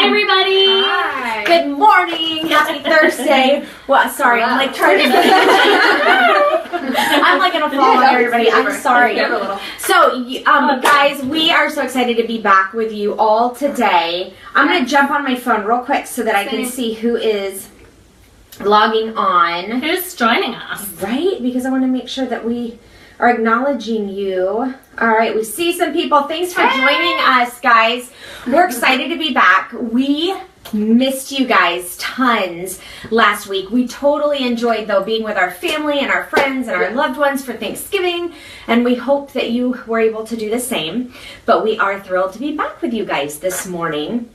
Hi, everybody. Hi. Good morning. Happy Thursday. Well, sorry, I'm like trying to. I'm like gonna fall on everybody. I'm sorry. So, guys, we are so excited to be back with you all today. I'm gonna jump on my phone real quick so that I can see who is logging on. Who's joining us? Right, because I want to make sure that we are acknowledging you. All right, we see some people. Thanks for joining us, guys. We're excited to be back. We missed you guys tons last week. We totally enjoyed, though, being with our family and our friends and our loved ones for Thanksgiving, and we hope that you were able to do the same. But we are thrilled to be back with you guys this morning.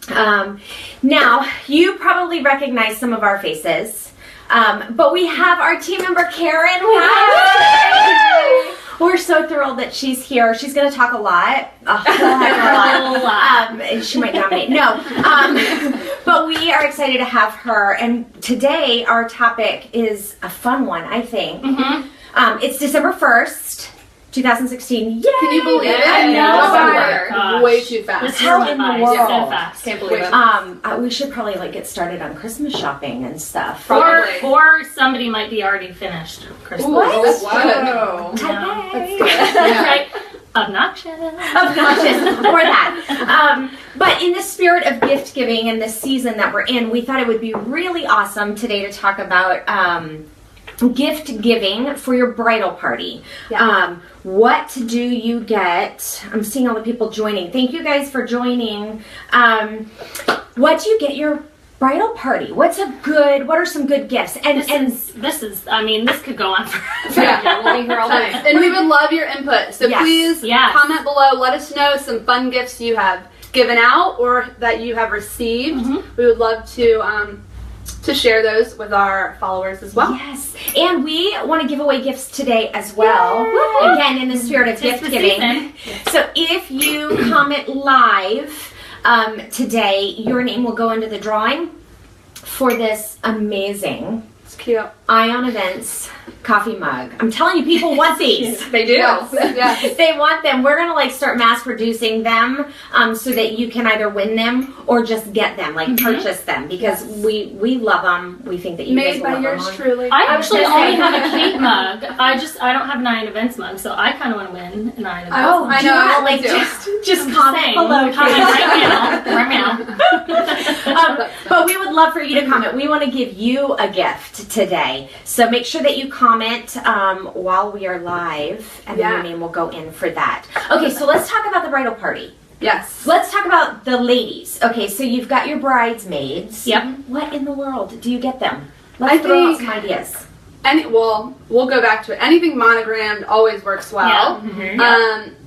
Now, you probably recognize some of our faces. But we have our team member Karen. We're so thrilled that she's here. She's going to talk a lot. A whole lot. She might dominate. No. But we are excited to have her. And today our topic is a fun one, I think. Mm-hmm. It's December 1st. 2016. Yay! Can you believe it? I know. Way too fast. How in the world? So fast. Can't believe it. We should probably get started on Christmas shopping and stuff. Or somebody might be already finished Christmas. What? Whoa. Today. Right. Obnoxious. Or that. But in the spirit of gift giving and the season that we're in, we thought it would be really awesome today to talk about gift giving for your bridal party. Yeah. What do you get? I'm seeing all the people joining. Thank you guys for joining. What do you get your bridal party? What are some good gifts? And this could go on forever. Yeah, we'll be here all day. And we would love your input. So please comment below. Let us know some fun gifts you have given out or that you have received. Mm-hmm. We would love to share those with our followers as well. Yes, and we want to give away gifts today as well. Yay. Again, in the spirit of gift giving. So if you comment live today, your name will go into the drawing for this amazing cute Ion Events coffee mug. I'm telling you, people want these. They do. Yes. They want them. We're gonna start mass producing them so that you can either win them or just get them, purchase them, because we love them. We think that you guys will love them. Made by yours truly. I actually only have a cake mug. I don't have an Ion Events mug, so I kind of want to win an Ion Events mug. Oh, I know. Just comment below. Comment right now. But we would love for you to comment. We want to give you a gift today, so make sure that you comment while we are live, and then your name will go in for that. Okay, so let's talk about the bridal party. Yes. Let's talk about the ladies. Okay, so you've got your bridesmaids. Yep. What in the world do you get them? Let's throw out some ideas. We'll go back to it. Anything monogrammed always works well. Yeah. Mm-hmm.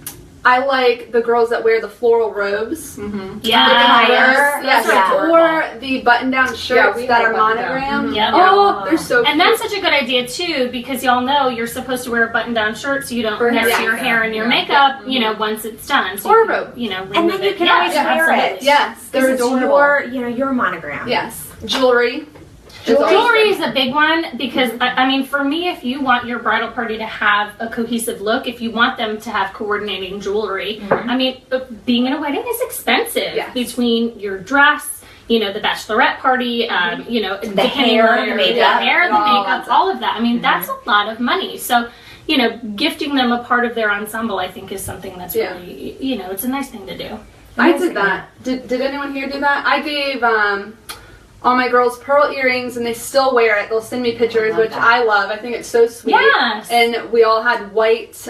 I like the girls that wear the floral robes. Mm-hmm. Or the button-down shirts that are monogrammed. Mm-hmm. Oh, they're so cute. And that's such a good idea too, because y'all know you're supposed to wear a button-down shirt so you don't mess your hair and your makeup, once it's done. So or a robe. And then you can always wear it. Yes, they're adorable. Your monogram. Yes. Jewelry. Jewelry is a big one because, for me, if you want your bridal party to have a cohesive look, if you want them to have coordinating jewelry, being in a wedding is expensive between your dress, the bachelorette party, the hair, the makeup, all of that. That's a lot of money. So, gifting them a part of their ensemble, I think, is something that's really, it's a nice thing to do. I did that. Did anyone here do that? I gave all my girls pearl earrings, and they still wear it. They'll send me pictures, which I love. I think it's so sweet. Yes. And we all had white,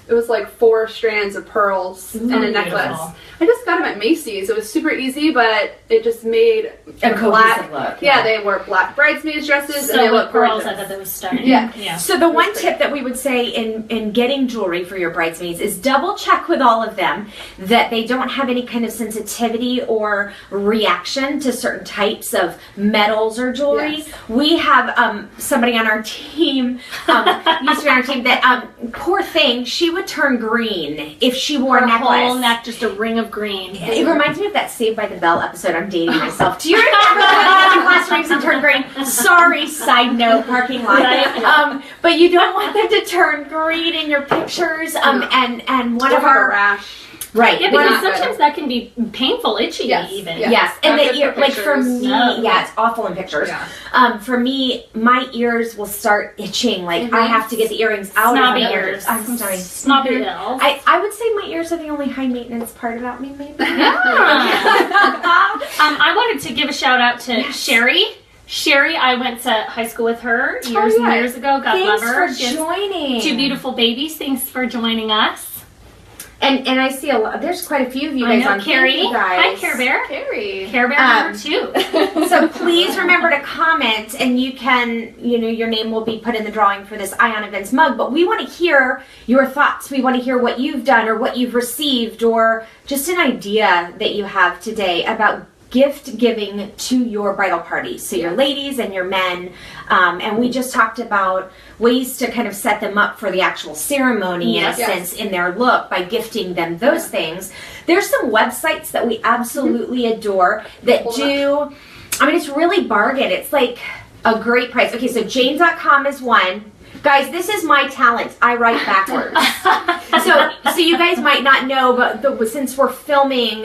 it was 4 strands of pearls and a necklace. Beautiful. I just got them at Macy's. It was super easy, but it just made a cohesive look. Yeah, they wore black bridesmaids dresses, and they looked pearls. gorgeous. I thought that was stunning. Yeah. So the one tip that we would say in getting jewelry for your bridesmaids is double check with all of them that they don't have any kind of sensitivity or reaction to certain types of metals or jewelry. Yes. We have somebody on our team, used to be on our team, that poor thing, she would turn green if she wore a necklace. Whole neck, just a ring of green. It reminds me of that Saved by the Bell episode. I'm dating myself. Do you remember when the glass rings and turn green? Sorry, side note, parking lot. But you don't want them to turn green in your pictures. And one of our rash. Right. Yeah, because sometimes that can be painful, itchy even. Yes. And the ear, like for me, it's awful in pictures. Yeah. For me, my ears will start itching. Like I have to get the earrings out Snobby of my ears. I'm sorry. Snobby ears. I would say my ears are the only high maintenance part about me, maybe. Yeah. I wanted to give a shout out to Sherry. Sherry, I went to high school with her years and years ago. God love her. Thanks for joining. 2 beautiful babies. Thanks for joining us. And I see a lot. There's quite a few of you guys on. Carrie. Thank you guys. Hi, Care Bear. Care Bear number 2. So please remember to comment, and you can, your name will be put in the drawing for this Ion Events mug. But we want to hear your thoughts. We want to hear what you've done or what you've received or just an idea that you have today about gift giving to your bridal party. So your ladies and your men. And we just talked about ways to kind of set them up for the actual ceremony in a sense in their look by gifting them those things. There's some websites that we absolutely adore that do, it's really bargain. It's like a great price. Okay, so Jane.com is one. Guys, this is my talent. I write backwards. so you guys might not know, but since we're filming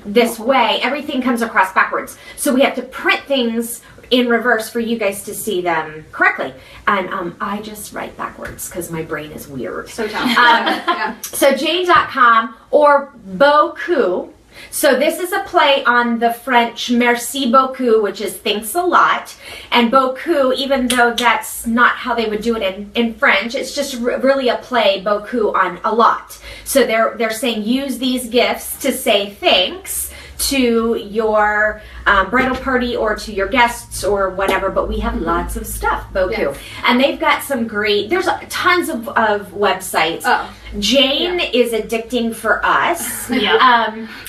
this way, everything comes across backwards. So we have to print things in reverse for you guys to see them correctly. And I just write backwards because my brain is weird. So talented. So Jane.com or Beaucoup. So this is a play on the French merci beaucoup, which is thanks a lot. And beaucoup, even though that's not how they would do it in French, it's just really a play, beaucoup, on a lot. So they're saying use these gifts to say thanks to your bridal party or to your guests or whatever, but we have lots of stuff, Beaucoup. And they've got some great, there's tons of websites. Jane is addicting for us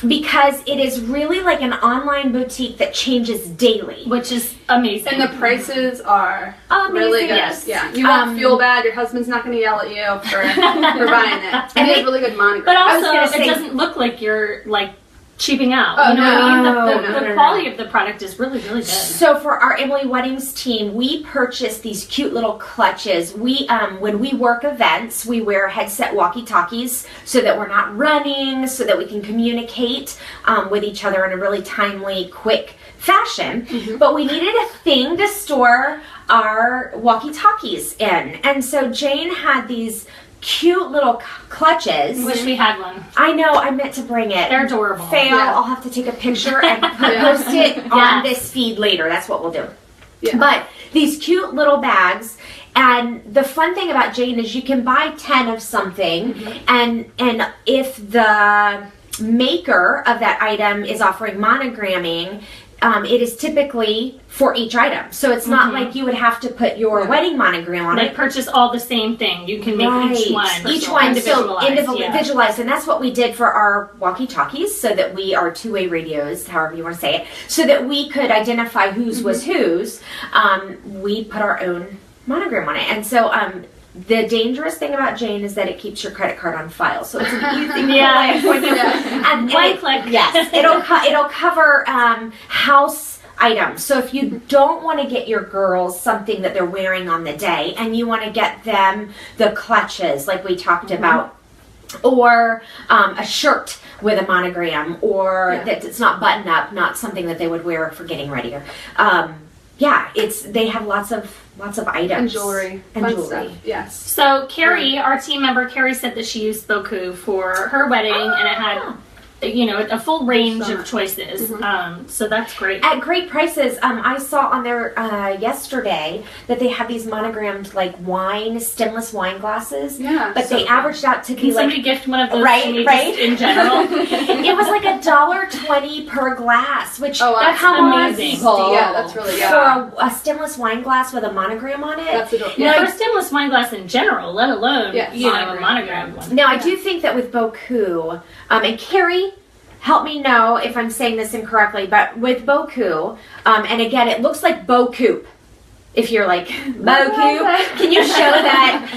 because it is really like an online boutique that changes daily. Which is amazing. And the prices are really good. Yes. Yeah. You won't feel bad. Your husband's not going to yell at you for buying it. And they have really good monograms. But also, it doesn't look like you're like cheaping out. You know what I mean? The quality of the product is really, really good. So for our Emily Weddings team, we purchased these cute little clutches. We, when we work events, we wear headset walkie-talkies so that we're not running, so that we can communicate with each other in a really timely, quick fashion. But we needed a thing to store our walkie-talkies in. And so Jane had these cute little clutches. Wish we had one. I know, I meant to bring it. They're adorable. Fail, I'll have to take a picture and post it on this feed later. That's what we'll do. But these cute little bags, and the fun thing about Jane is you can buy 10 of something, and if the maker of that item is offering monogramming, it is typically for each item. So it's not like you would have to put your wedding monogram on it. They purchase all the same thing. You can make each one. Each one individualized. And that's what we did for our walkie-talkies, so that we are two-way radios, however you want to say it, so that we could identify whose was whose. We put our own monogram on it. And so the dangerous thing about Jane is that it keeps your credit card on file, so it's an easy and one click. Yes, it'll cover house items. So if you don't want to get your girls something that they're wearing on the day, and you want to get them the clutches, like we talked about, or a shirt with a monogram, or that it's not button up, not something that they would wear for getting ready. They have lots of items and jewelry. Stuff. Yes. So Carrie, our team member, Carrie said that she used Beaucoup for her wedding, and it had a full range of choices. So that's great. At great prices. I saw on there yesterday that they have these monogrammed stemless wine glasses. Yeah. But they averaged out to be somebody gift one of those right? just in general. It was like $1.20 per glass, which that's amazing. Yeah, that's really good. For a stemless wine glass with a monogram on it. That's adorable. For a stemless wine glass in general, let alone a monogrammed one. Now I do think that with Beaucoup, and Carrie, help me know if I'm saying this incorrectly, but with Beaucoup, and again, it looks like Beaucoup. If you're like, Beaucoup, can you show that?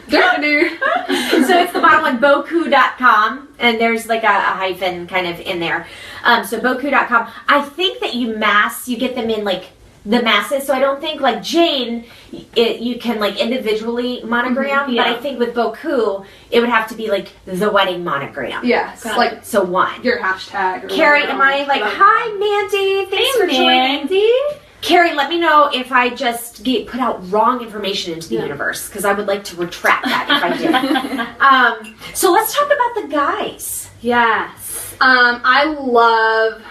So it's the bottom one, Beaucoup.com, and there's like a hyphen kind of in there. So Beaucoup.com. I think that you get them in the masses. So I don't think like Jane, you can like individually monogram, but I think with Boku, it would have to be like the wedding monogram. Yes, like so one. Your hashtag. Or Carrie, am I like, hi Mandy, thanks for joining. Carrie, let me know if I just put out wrong information into the universe, because I would like to retract that if I did. So let's talk about the guys. Yes. I love,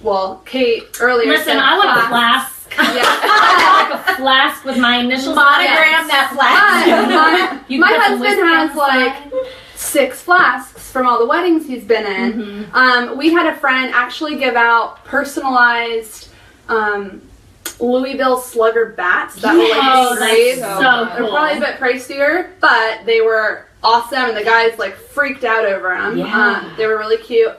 well, Kate earlier Listen, said I want a flask. Yeah. I want like a flask with my initials. Monogram that flask. My husband has like 6 flasks from all the weddings he's been in. We had a friend actually give out personalized Louisville Slugger bats that were like engraved. So They're cool. probably a bit pricier, but they were awesome, and the guys like freaked out over them. Yeah. They were really cute.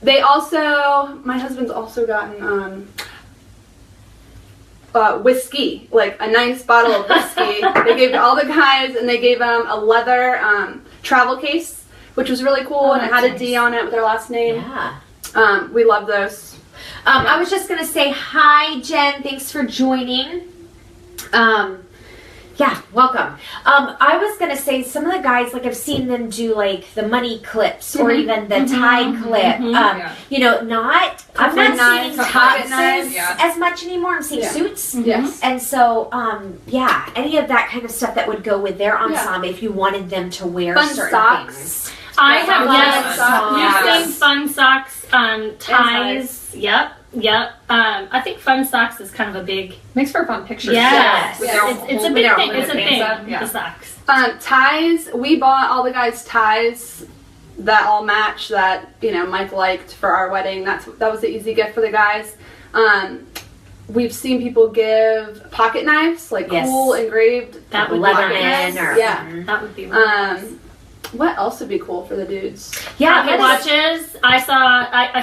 They also, my husband's also gotten whiskey, like a nice bottle of whiskey. They gave to all the guys, and they gave them a leather travel case, which was really cool, and it had a D on it with their last name. Yeah. We love those. I was just going to say, hi, Jen. Thanks for joining. Yeah, welcome. I was going to say, some of the guys, like, I've seen them do, like, the money clips or even the tie clip. You know, I'm not seeing tuxes as much anymore. I'm seeing suits. Yes. And so, yeah, any of that kind of stuff that would go with their ensemble if you wanted them to wear fun certain socks. things. I have Yes. You've seen fun socks, ties. Yep. I think fun socks is kind of a big. Makes for fun pictures. Yes. Yes. It's a big thing. It's a thing. The socks. Ties. We bought all the guys ties that all match that Mike liked for our wedding. That was the easy gift for the guys. We've seen people give pocket knives, like cool engraved. That would Leatherman or that would be really nice. What else would be cool for the dudes? Pocket watches. I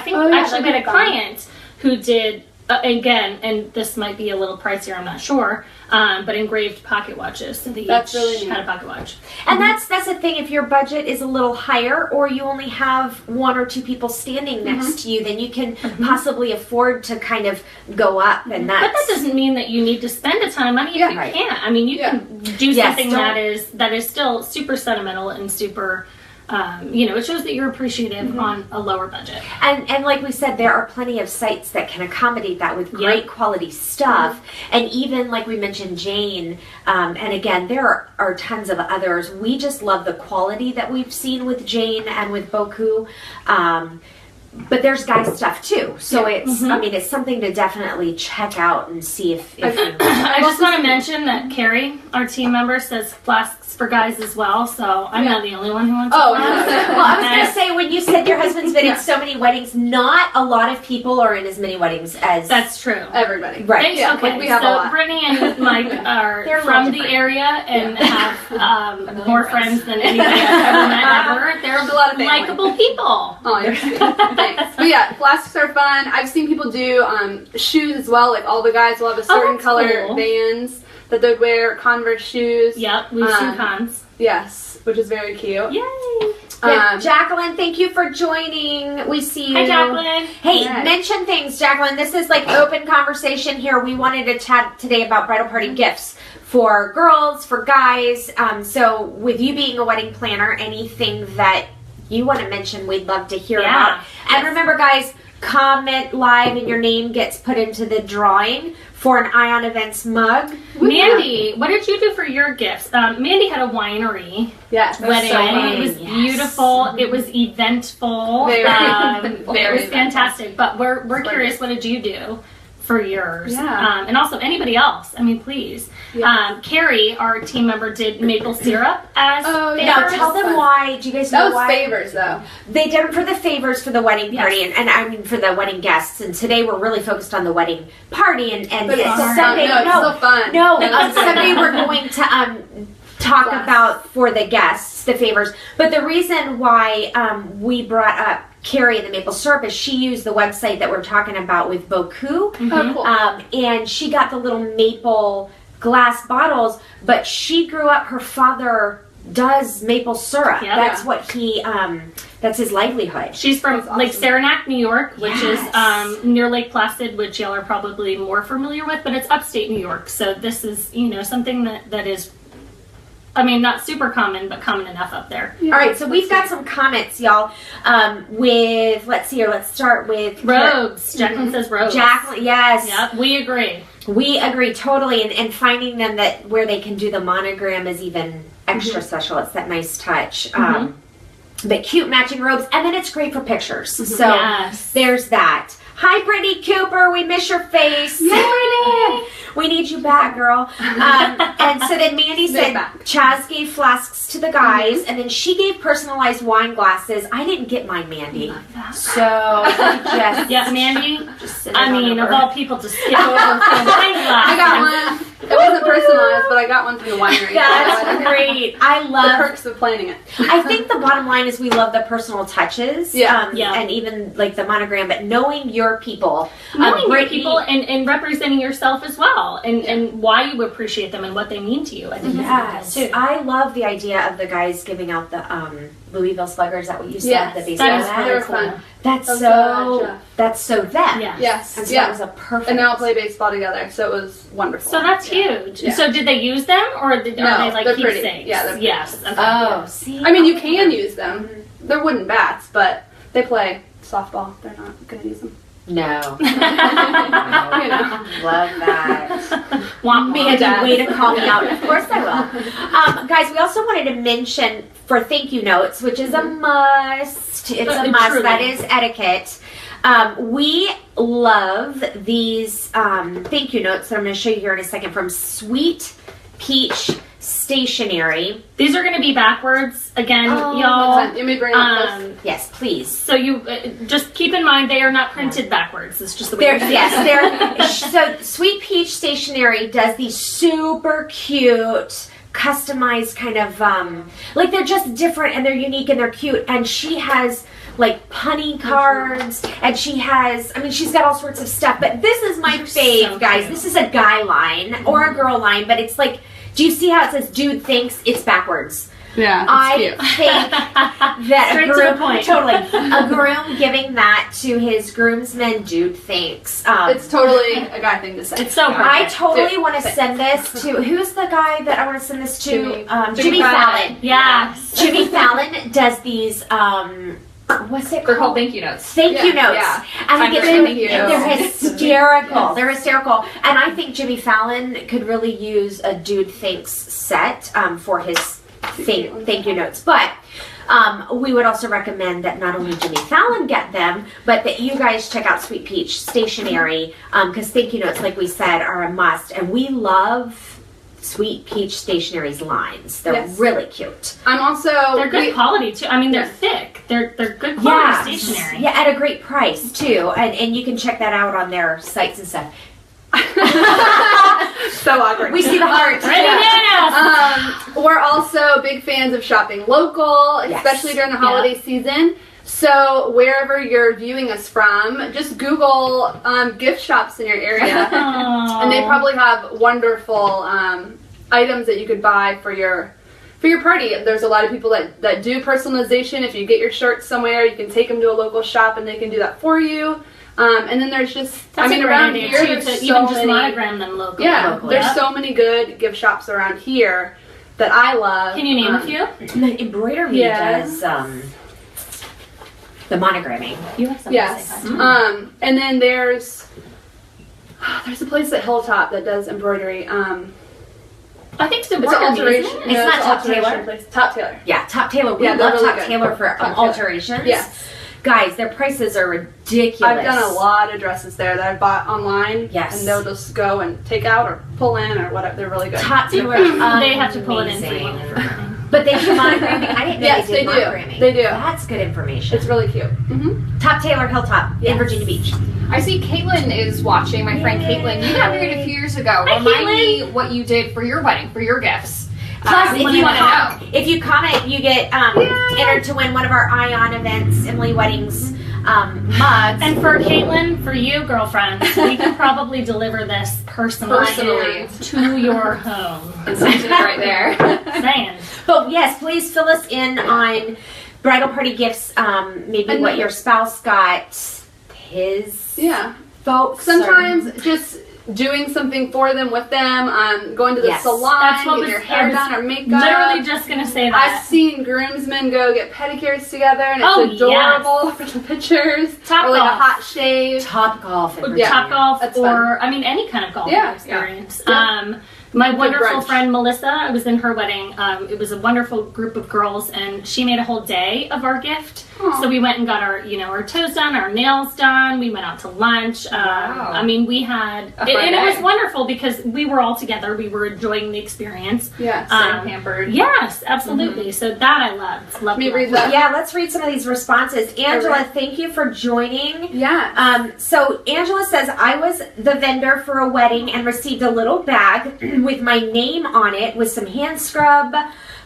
think actually we had a client who did again, and this might be a little pricier, I'm not sure, but engraved pocket watches. So they each really had a pocket watch. And that's the thing. If your budget is a little higher, or you only have 1 or 2 people standing next to you, then you can possibly afford to kind of go up. And but that doesn't mean that you need to spend a ton of money if you can't. I mean, you can do something that is still super sentimental and super. It shows that you're appreciative on a lower budget. And like we said, there are plenty of sites that can accommodate that with great quality stuff. And even like we mentioned, Jane, and again, there are tons of others. We just love the quality that we've seen with Jane and with Boku. But there's guys stuff too. So it's, I mean, it's something to definitely check out and see if you I just want to mention that Carrie, our team member, says flasks for guys as well. So I'm not the only one who wants Well, I was going to say, when you said your husband's been in so many weddings, not a lot of people are in as many weddings as... That's true. Everybody. Right. Okay, we have a lot. Brittany and Mike are from the area and have more friends than anybody I've ever met ever. They're a lot of likable people. Oh, you're sweet. Thanks. But yeah, flasks are fun. I've seen people do shoes as well. Like all the guys will have a certain color bands that they'd wear, Converse shoes. Yep, we've seen cons. Yes, which is very cute. Yay! Jacqueline, thank you for joining. We see you. Hi, Jacqueline. Hey, mention things, Jacqueline. This is like open conversation here. We wanted to chat today about bridal party gifts for girls, for guys. So with you being a wedding planner, anything that you want to mention, we'd love to hear about. And remember, guys, comment live and your name gets put into the drawing for an Ion Events mug. Mandy, what did you do for your gifts? Mandy had a winery wedding. It was beautiful. It was eventful. It was fantastic. But we're curious, what did you do for yours? And also anybody else. I mean, please. Carrie, our team member, did maple syrup as favors. Now tell them why. Do you guys know why? That was favors, though. They did it for the favors for the wedding party, and I mean for the wedding guests. And today we're really focused on the wedding party. And Sunday, it's so fun. Sunday we're going to talk about for the guests the favors. But the reason why we brought up Carrie and the maple syrup is she used the website that we're talking about with Boku, and she got the little maple glass bottles, but she grew up, her father does maple syrup. Yep. That's what he, that's his livelihood. She's from Lake Saranac, New York, which is near Lake Placid, which y'all are probably more familiar with, but it's upstate New York. So this is, you know, something that is, I mean, not super common, but common enough up there. Yeah, all right, so we've got some comments, y'all. With, let's see here, let's start with robes. Jacqueline says robes. Jacqueline, yes. Yep, we agree. We agree totally, and finding them that where they can do the monogram is even extra special. It's that nice touch. But cute matching robes, and then it's great for pictures. So there's that. Hi, Brittany Cooper. We miss your face. Yay! We need you back, girl. And so then Mandy said Chaz gave flasks to the guys, and then she gave personalized wine glasses. I didn't get mine, Mandy. So just Mandy. I mean, of all people to skip over wine glasses. I got one. It wasn't personalized, but I got one from the winery. That's great. I love the perks of planning it. I think the bottom line is we love the personal touches. And even like the monogram, but knowing your people. Knowing your people and representing yourself as well. And why you appreciate them and what they mean to you. I think that's too. I love the idea of the guys giving out the Louisville Slugger. Is that what you said? Yes, that they that was fun. That's so them. Yes. And so that was a perfect. And they all play baseball together, so it was wonderful. So that's huge. Yeah. So did they use them, or are they like keepsakes? Yeah, they're pretty. Yes. Okay. Oh, see. I mean, you can use them. They're wooden bats, but they play softball. They're not gonna use them. No. You know. Love that. Want me a way to call me out. Of course I will. Guys, we also wanted to mention for thank you notes, which is a must. It's a must. Truly. That is etiquette. We love these thank you notes that I'm going to show you here in a second from Sweet Peach Stationery. These are going to be backwards again, y'all. Let me bring up this. Yes, please. So you just keep in mind they are not printed backwards. It's just the way. They're so Sweet Peach Stationery does these super cute, customized kind of like they're just different and they're unique and they're cute. And she has like punny cards, and she has, I mean, she's got all sorts of stuff. But this is my fave, guys. This is a guy line or a girl line, but it's like. Do you see how it says "Dude thinks"? It's backwards. Yeah, I think that straight to the point. Totally, a groom giving that to his groomsman, dude thinks. It's totally a guy thing to say. It's so perfect. I totally want to send this to, who's the guy that I want to send this to? Jimmy Fallon. Yes. Jimmy Fallon does these, what's it called? They're called thank you notes. Thank you notes. Yeah. And they're hysterical. They're hysterical. And I think Jimmy Fallon could really use a dude thanks set for his thank you notes. But we would also recommend that not only Jimmy Fallon get them, but that you guys check out Sweet Peach Stationery, because thank you notes, like we said, are a must. And we love Sweet Peach Stationery's lines. They're really cute. They're good quality too. I mean, they're thick. They're good quality stationery. Yeah, at a great price too. And you can check that out on their sites and stuff. So awkward. We see the heart. We're also big fans of shopping local, especially during the holiday season. So wherever you're viewing us from, just Google gift shops in your area, and they probably have wonderful items that you could buy for your party. There's a lot of people that do personalization. If you get your shirts somewhere, you can take them to a local shop and they can do that for you. And then there's just, around here, there's so many, monogram them locally. Yeah, there's so many good gift shops around here that I love. Can you name a few? The Embroider Me does the monogramming. You have something to say. And then there's a place at Hilltop that does embroidery. I think it's an alteration. It's not Top Tailor. Place. Top Tailor. Yeah, Top Tailor. We love really Top Tailor for alterations. Yes. Guys, their prices are ridiculous. I've done a lot of dresses there that I bought online. Yes. And they'll just go and take out or pull in or whatever. They're really good. Top Tailor. They have to pull it in for you. But they do monogramming. I didn't know they did monogramming. They do. That's good information. It's really cute. Mm-hmm. Top Tailor Hilltop in Virginia Beach. I see Caitlin is watching. My friend Caitlin. You got married a few years ago. Remind me what you did for your wedding, for your gifts. Plus, if you comment, you get entered to win one of our Ion events, Emily Weddings mugs. And for Caitlin, for you, girlfriend, we can probably deliver this personally to your home. It's something right there. Saying. But yes, please fill us in on bridal party gifts. Maybe what your spouse got his folks. Sometimes just doing something for them, with them, going to the salon, getting your hair done or makeup. Literally just gonna say that. I've seen groomsmen go get pedicures together, and it's adorable for the pictures. Top or like golf. a hot shave. Top golf. Top golf, That's or fun. I mean any kind of golf experience. Yeah. My wonderful friend Melissa, I was in her wedding. It was a wonderful group of girls, and she made a whole day of our gift. Aww. So we went and got our, our toes done, our nails done. We went out to lunch. Wow. I mean, we had, and it was wonderful because we were all together. We were enjoying the experience. Yes, pampered. Yes, absolutely. So that I loved. Let me read that. Yeah, let's read some of these responses. Angela, thank you for joining. Yeah. So Angela says, I was the vendor for a wedding and received a little bag with my name on it with some hand scrub,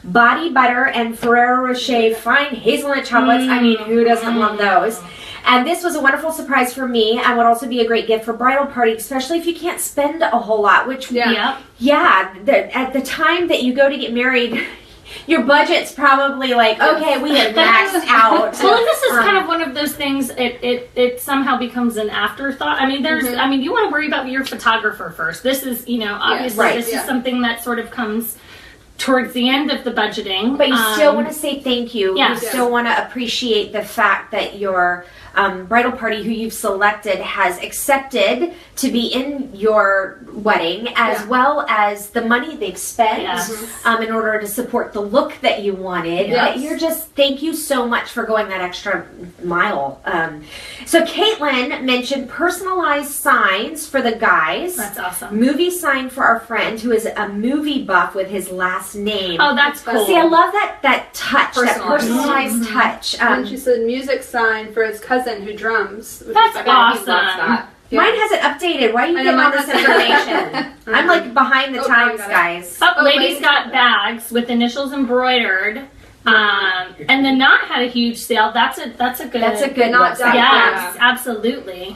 body butter, and Ferrero Rocher fine hazelnut chocolates. I mean, who doesn't love those? And this was a wonderful surprise for me and would also be a great gift for bridal party, especially if you can't spend a whole lot, which, at the time that you go to get married, your budget's probably like, okay, we have maxed out. Well, and this is kind of one of those things, it somehow becomes an afterthought. I mean, you want to worry about your photographer first. This is, obviously this is something that sort of comes towards the end of the budgeting. But you still want to say thank you. Yes. You still want to appreciate the fact that your bridal party who you've selected has accepted to be in your wedding, as well as the money they've spent in order to support the look that you wanted. But you're just, thank you so much for going that extra mile. So Caitlin mentioned personalized signs for the guys. That's awesome. Movie sign for our friend who is a movie buff with his last name. Oh, that's cool. See, I love that touch, that personalized touch. And she said music sign for his cousin who drums. That's awesome. Yeah. Mine hasn't updated. Why are you getting all this information? I'm like behind the times, guys. Ladies got bags with initials embroidered. And the Knot had a huge sale. That's a good website. Yes, absolutely.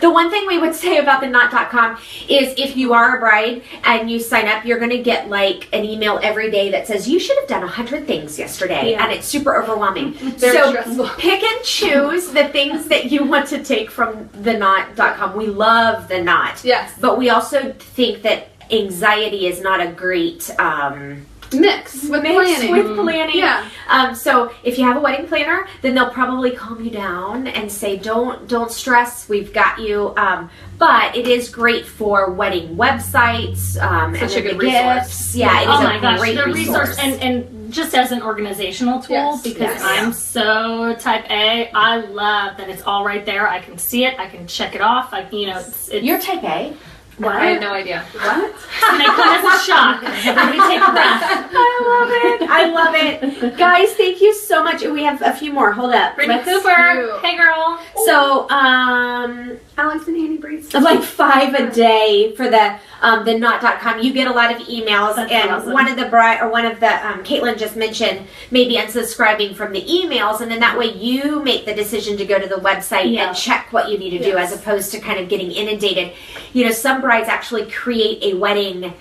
The one thing we would say about the Knot.com is if you are a bride and you sign up, you're going to get like an email every day that says you should have done 100 things yesterday, and it's super overwhelming. So pick and choose the things that you want to take from the Knot.com. We love the Knot. Yes. But we also think that anxiety is not a great mix with planning. Yeah. So if you have a wedding planner, then they'll probably calm you down and say, don't stress, we've got you. But it is great for wedding websites. Such a good resource. Yeah, it is a great resource. And just as an organizational tool, because I'm so type A, I love that it's all right there. I can see it. I can check it off. You're type A. What? I had no idea. What? They come as a shock. Everybody take a breath. I love it. Guys, thank you so much. We have a few more. Hold up. Brittany Cooper. Hey, girl. So, Alex and Annie Breeze. Like 5 a day for the Knot.com. You get a lot of emails. That's and awesome. one of the Caitlin just mentioned maybe unsubscribing from the emails, and then that way you make the decision to go to the website and check what you need to do, as opposed to kind of getting inundated. Some brides actually create a wedding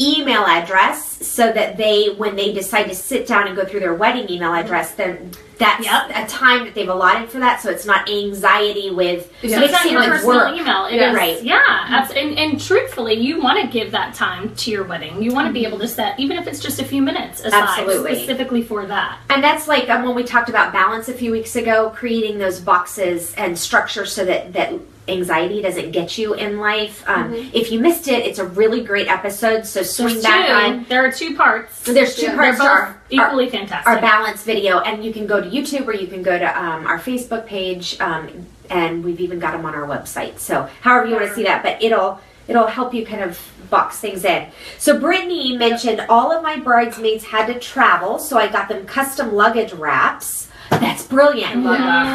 email address so that when they decide to sit down and go through their wedding email address, then that's a time that they've allotted for that, so it's not anxiety with mixing your personal work. email. It is, right. Yeah, and truthfully, you want to give that time to your wedding. You want to be able to set, even if it's just a few minutes aside, specifically for that. And that's like when we talked about balance a few weeks ago, creating those boxes and structure so that anxiety doesn't get you in life. If you missed it, it's a really great episode, so swing back on. There are 2 parts. So there's 2 parts to our equally fantastic. Our balance video, and you can go to YouTube or you can go to our Facebook page, and we've even got them on our website. So however you want to see that, but it'll help you kind of box things in. So Brittany mentioned all of my bridesmaids had to travel, so I got them custom luggage wraps. That's brilliant.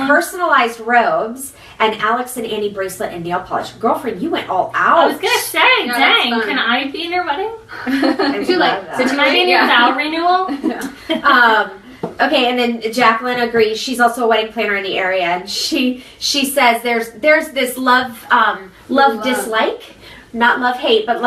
Personalized robes, and Alex and Annie bracelet and nail polish. Girlfriend, you went all out. I was going to say, dang, can I be in your wedding? Too late. So can I be in your vow renewal? Okay, and then Jacqueline agrees. She's also a wedding planner in the area, and she says there's this love dislike. Not love hate, but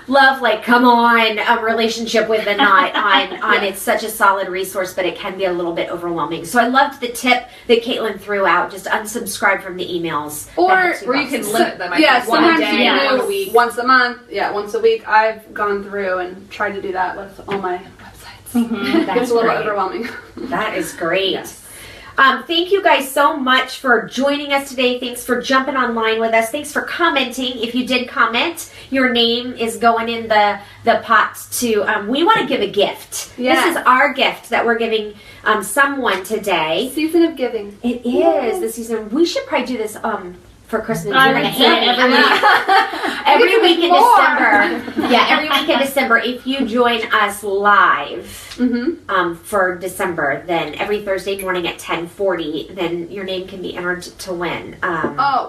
love like come on relationship with the knot on it's such a solid resource, but it can be a little bit overwhelming. So I loved the tip that Caitlin threw out, just unsubscribe from the emails. Or you can limit them. Sometimes you do once a month, once a week. I've gone through and tried to do that with all my websites. Mm-hmm. It's a little overwhelming. That is great. Yes. Thank you guys so much for joining us today. Thanks for jumping online with us. Thanks for commenting. If you did comment, your name is going in the pot to, we want to give a gift. Yes. This is our gift that we're giving someone today. Season of giving. It is the season. We should probably do this for Christmas. You're going to hate it every week in December. Yeah, every week in December. If you join us live for December, then every Thursday morning at 10:40, then your name can be entered to win.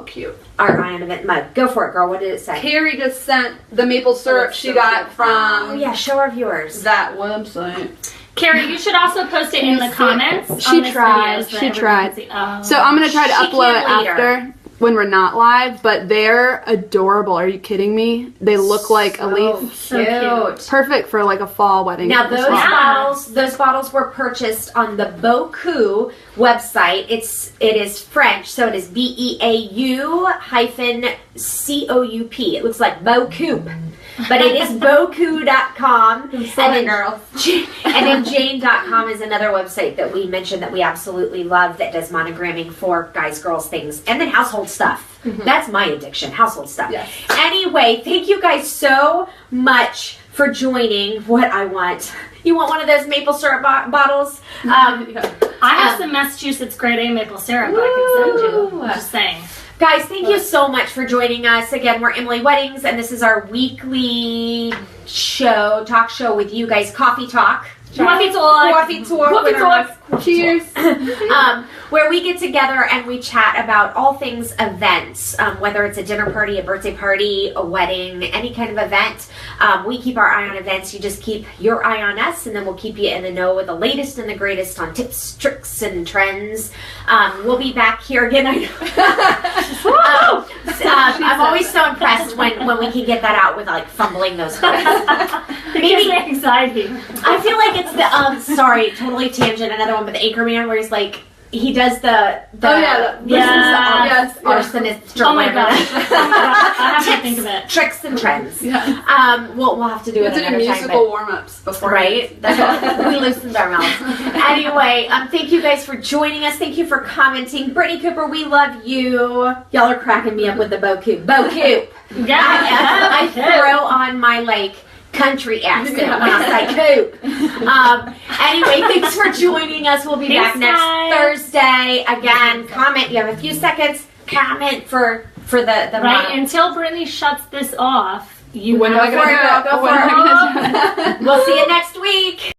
Cute. Our Ion Event mug. Go for it, girl. What did it say? Carrie just sent the maple syrup she got from show our viewers that website. Carrie, you should also post it in the comments. She tried. So I'm going to try to upload it after. When we're not live, but they're adorable. Are you kidding me? They look like a leaf. So cute. Perfect for like a fall wedding. Now those bottles were purchased on the Beaucoup website. It is French, so it is BEAU-COUP. It looks like Beaucoup. But it is Beaucoup.com. And then Jane.com is another website that we mentioned that we absolutely love that does monogramming for guys, girls, things, and then household stuff. That's my addiction, household stuff. Yes. Anyway, thank you guys so much for joining What I Want. You want one of those maple syrup bottles? I have some Massachusetts grade A maple syrup I can send you. Just saying. Guys, thank you so much for joining us. Again, we're Emily Weddings, and this is our weekly talk show with you guys, Coffee Talk. Coffee talk. Cheers. Where we get together and we chat about all things events, whether it's a dinner party, a birthday party, a wedding, any kind of event. We keep our eye on events. You just keep your eye on us, and then we'll keep you in the know with the latest and the greatest on tips, tricks, and trends. We'll be back here again. I'm always so impressed when we can get that out with like fumbling those words. Maybe anxiety. I feel like it's the sorry, totally tangent. Another one, but the Anchorman, where he's like, he does the arsonist. Oh my gosh, I have to think of it. Tricks and trends. Yeah. We'll have to do it another time. Musical warm-ups before. Right? That's what we loosened our mouths. Anyway, thank you guys for joining us. Thank you for commenting. Brittany Cooper, we love you. Y'all are cracking me up with the Beaucoup. Yeah. I throw on my country accent when I say coop. Anyway, thanks for joining us. We'll be back next Thursday. Again, comment. You have a few seconds. Comment for the right model. Until Brittany shuts this off. Go for it. We'll see you next week.